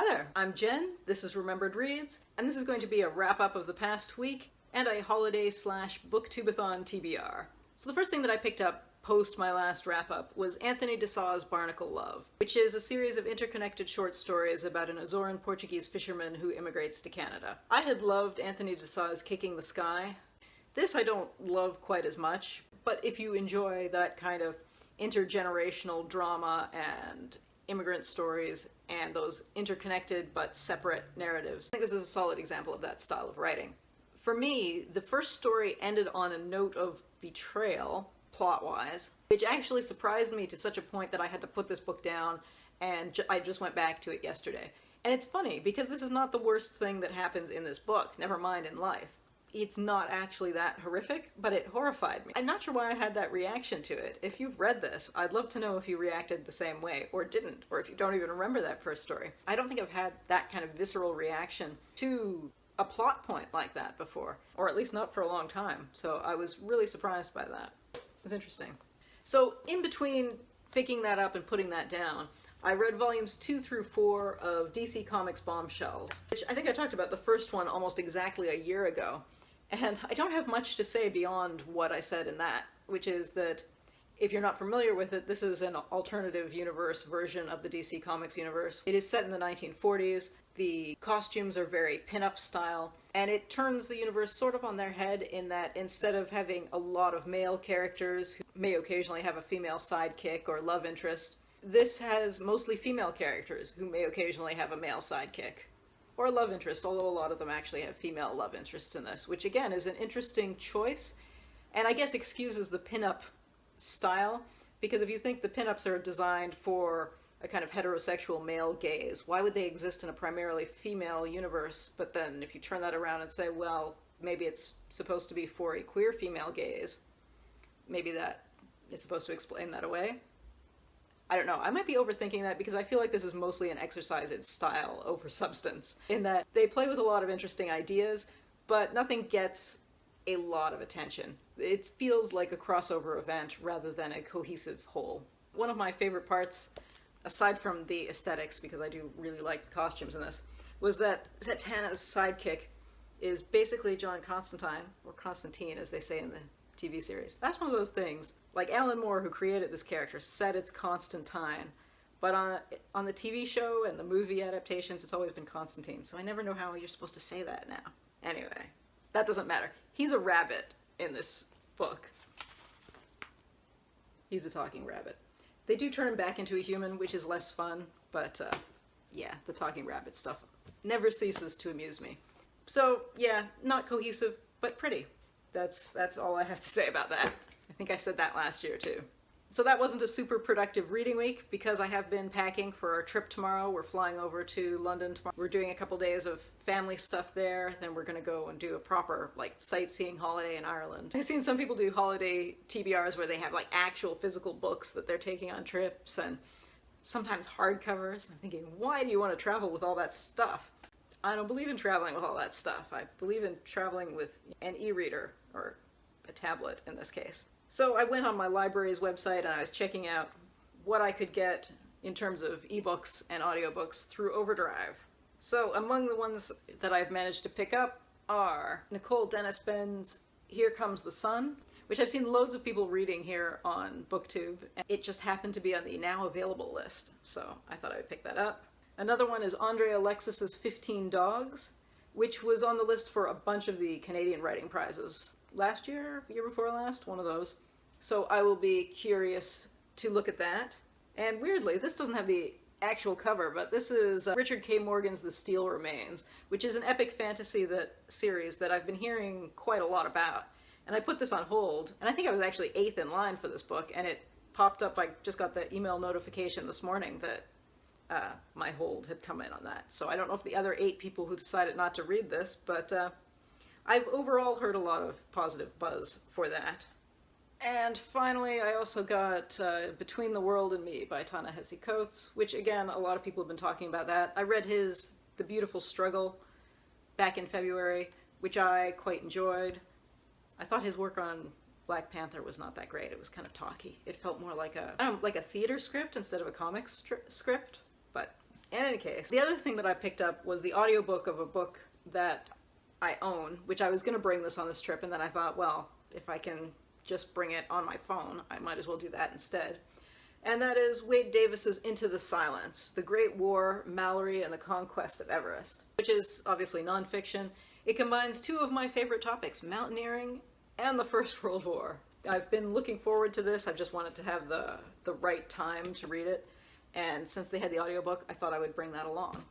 Hi there, I'm Jen, this is Remembered Reads, and this is going to be a wrap-up of the past week and a holiday/Booktubeathon TBR. So the first thing that I picked up post my last wrap-up was Anthony de Sau's Barnacle Love, which is a series of interconnected short stories about an Azoran Portuguese fisherman who immigrates to Canada. I had loved Anthony de Sau's Kicking the Sky. This I don't love quite as much, but if you enjoy that kind of intergenerational drama and immigrant stories and those interconnected but separate narratives, I think this is a solid example of that style of writing. For me, the first story ended on a note of betrayal, plot-wise, which actually surprised me to such a point that I had to put this book down and I just went back to it yesterday. And it's funny, because this is not the worst thing that happens in this book, never mind in life. It's not actually that horrific, but it horrified me. I'm not sure why I had that reaction to it. If you've read this, I'd love to know if you reacted the same way, or didn't, or if you don't even remember that first story. I don't think I've had that kind of visceral reaction to a plot point like that before, or at least not for a long time, so I was really surprised by that. It was interesting. So in between picking that up and putting that down, I read volumes 2 through 4 of DC Comics' Bombshells, which I think I talked about the first one almost exactly a year ago. And I don't have much to say beyond what I said in that, which is that if you're not familiar with it, this is an alternative universe version of the DC Comics universe. It is set in the 1940s, the costumes are very pin-up style, and it turns the universe sort of on their head in that instead of having a lot of male characters who may occasionally have a female sidekick or love interest, this has mostly female characters who may occasionally have a male sidekick. Or a love interest, although a lot of them actually have female love interests in this, which again is an interesting choice, and I guess excuses the pin-up style, because if you think the pin-ups are designed for a kind of heterosexual male gaze, why would they exist in a primarily female universe? But then if you turn that around and say, well, maybe it's supposed to be for a queer female gaze, maybe that is supposed to explain that away? I don't know, I might be overthinking that because I feel like this is mostly an exercise in style over substance, in that they play with a lot of interesting ideas, but nothing gets a lot of attention. It feels like a crossover event rather than a cohesive whole. One of my favorite parts, aside from the aesthetics, because I do really like the costumes in this, was that Zatanna's sidekick is basically John Constantine, or Constantine as they say in the TV series. That's one of those things. Like Alan Moore, who created this character, said it's Constantine, but on the TV show and the movie adaptations, it's always been Constantine, so I never know how you're supposed to say that now. Anyway, that doesn't matter. He's a rabbit in this book. He's a talking rabbit. They do turn him back into a human, which is less fun, but yeah, the talking rabbit stuff never ceases to amuse me. So yeah, not cohesive, but pretty. That's all I have to say about that. I think I said that last year too. So that wasn't a super productive reading week because I have been packing for our trip tomorrow. We're flying over to London tomorrow. We're doing a couple days of family stuff there. Then we're gonna go and do a proper like sightseeing holiday in Ireland. I've seen some people do holiday TBRs where they have like actual physical books that they're taking on trips and sometimes hardcovers. I'm thinking, why do you want to travel with all that stuff? I don't believe in traveling with all that stuff. I believe in traveling with an e-reader, or a tablet in this case. So I went on my library's website and I was checking out what I could get in terms of ebooks and audiobooks through Overdrive. So among the ones that I've managed to pick up are Nicole Dennis-Benn's Here Comes the Sun, which I've seen loads of people reading here on Booktube, and it just happened to be on the now available list, so I thought I would pick that up. Another one is Andre Alexis's 15 Dogs, which was on the list for a bunch of the Canadian writing prizes. Last year, year before last, one of those. So I will be curious to look at that. And weirdly, this doesn't have the actual cover, but this is Richard K. Morgan's The Steel Remains, which is an epic fantasy series that I've been hearing quite a lot about. And I put this on hold, and I think I was actually 8th in line for this book, and it popped up, I just got the email notification this morning that my hold had come in on that. So I don't know if the other 8 people who decided not to read this, but I've overall heard a lot of positive buzz for that. And finally, I also got Between the World and Me by Ta-Nehisi Coates, which again, a lot of people have been talking about that. I read his The Beautiful Struggle back in February, which I quite enjoyed. I thought his work on Black Panther was not that great. It was kind of talky. It felt more like a theater script instead of a comic script, but In any case, the other thing that I picked up was the audiobook of a book that I own, which I was going to bring this on this trip, and then I thought, well, if I can just bring it on my phone, I might as well do that instead. And that is Wade Davis's Into the Silence, The Great War, Mallory, and the Conquest of Everest, which is obviously nonfiction. It combines two of my favorite topics, mountaineering and the First World War. I've been looking forward to this. I've just wanted to have the right time to read it. And since they had the audiobook, I thought I would bring that along.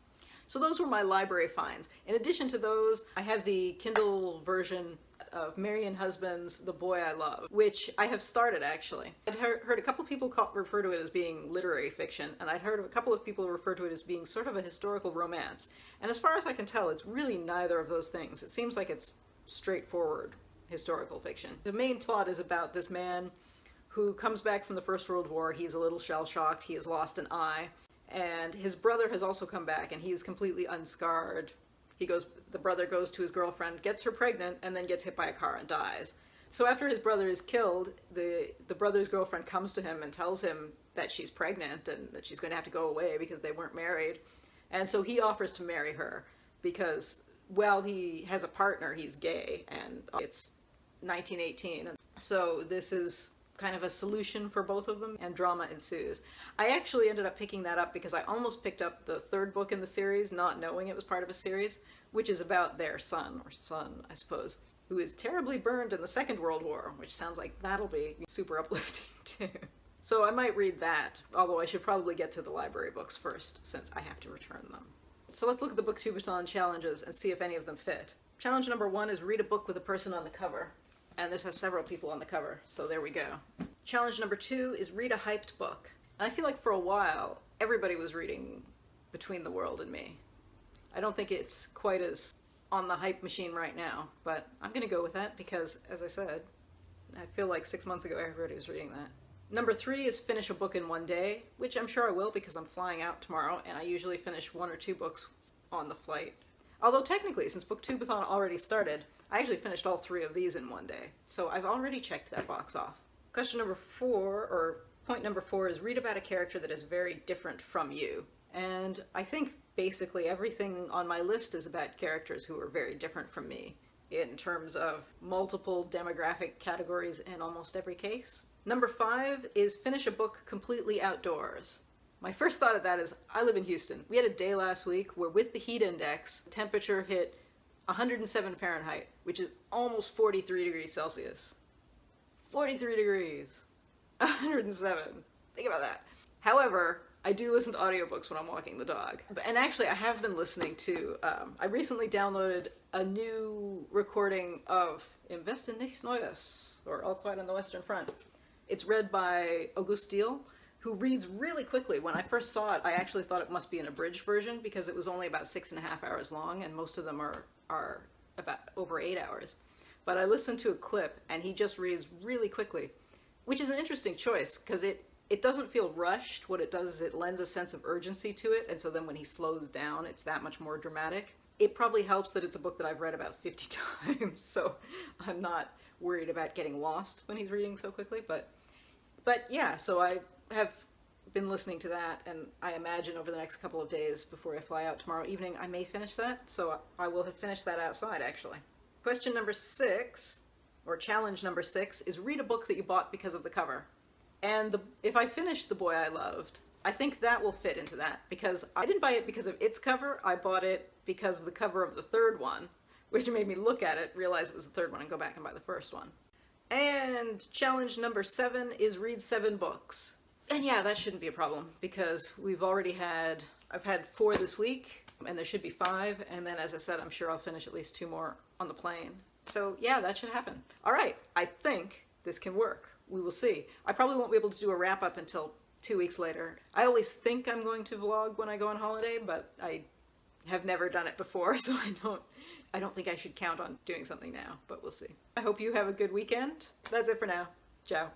So those were my library finds. In addition to those, I have the Kindle version of Marion Husband's The Boy I Love, which I have started actually. I'd heard a couple of people refer to it as being literary fiction, and I'd heard a couple of people refer to it as being sort of a historical romance. And as far as I can tell, it's really neither of those things. It seems like it's straightforward historical fiction. The main plot is about this man who comes back from the First World War. He's a little shell-shocked. He has lost an eye. And his brother has also come back, and he's completely unscarred. The brother goes to his girlfriend, gets her pregnant, and then gets hit by a car and dies. So after his brother is killed, the brother's girlfriend comes to him and tells him that she's pregnant and that she's going to have to go away because they weren't married. And so he offers to marry her because, well, he has a partner, he's gay, and it's 1918. So this is kind of a solution for both of them, and drama ensues. I actually ended up picking that up because I almost picked up the third book in the series, not knowing it was part of a series, which is about their son, I suppose, who is terribly burned in the Second World War, which sounds like that'll be super uplifting too. So I might read that, although I should probably get to the library books first, since I have to return them. So let's look at the Booktubeathon challenges and see if any of them fit. Challenge number 1 is read a book with a person on the cover. And this has several people on the cover, so there we go. Challenge number 2 is read a hyped book. And I feel like for a while, everybody was reading Between the World and Me. I don't think it's quite as on the hype machine right now, but I'm gonna go with that because, as I said, I feel like 6 months ago everybody was reading that. Number 3 is finish a book in one day, which I'm sure I will because I'm flying out tomorrow, and I usually finish 1 or 2 books on the flight. Although technically, since Booktubeathon already started, I actually finished all 3 of these in one day, so I've already checked that box off. Question number 4, or point number 4, is read about a character that is very different from you. And I think basically everything on my list is about characters who are very different from me, in terms of multiple demographic categories in almost every case. Number 5 is finish a book completely outdoors. My first thought of that is, I live in Houston. We had a day last week where with the heat index, the temperature hit 107 Fahrenheit, which is almost 43 degrees Celsius. 43 degrees. 107. Think about that. However, I do listen to audiobooks when I'm walking the dog. And actually, I have been listening to, I recently downloaded a new recording of Im Westen Nichts Neues, or All Quiet on the Western Front. It's read by Diehl, who reads really quickly. When I first saw it, I actually thought it must be an abridged version because it was only about 6.5 hours long, and most of them are about over 8 hours. But I listened to a clip, and he just reads really quickly, which is an interesting choice because it doesn't feel rushed. What it does is it lends a sense of urgency to it, and so then when he slows down, it's that much more dramatic. It probably helps that it's a book that I've read about 50 times, so I'm not worried about getting lost when he's reading so quickly. But yeah, so I have been listening to that, and I imagine over the next couple of days before I fly out tomorrow evening, I may finish that, so I will have finished that outside, actually. Question number 6, or challenge number 6, is read a book that you bought because of the cover. And if I finish The Boy I Loved, I think that will fit into that, because I didn't buy it because of its cover, I bought it because of the cover of the third one, which made me look at it, realize it was the third one, and go back and buy the first one. And challenge number 7 is read 7 books. And yeah, that shouldn't be a problem, because I've had 4 this week, and there should be 5, and then as I said, I'm sure I'll finish at least 2 more on the plane. So yeah, that should happen. Alright, I think this can work. We will see. I probably won't be able to do a wrap-up until 2 weeks later. I always think I'm going to vlog when I go on holiday, but I have never done it before, so I don't think I should count on doing something now, but we'll see. I hope you have a good weekend. That's it for now. Ciao.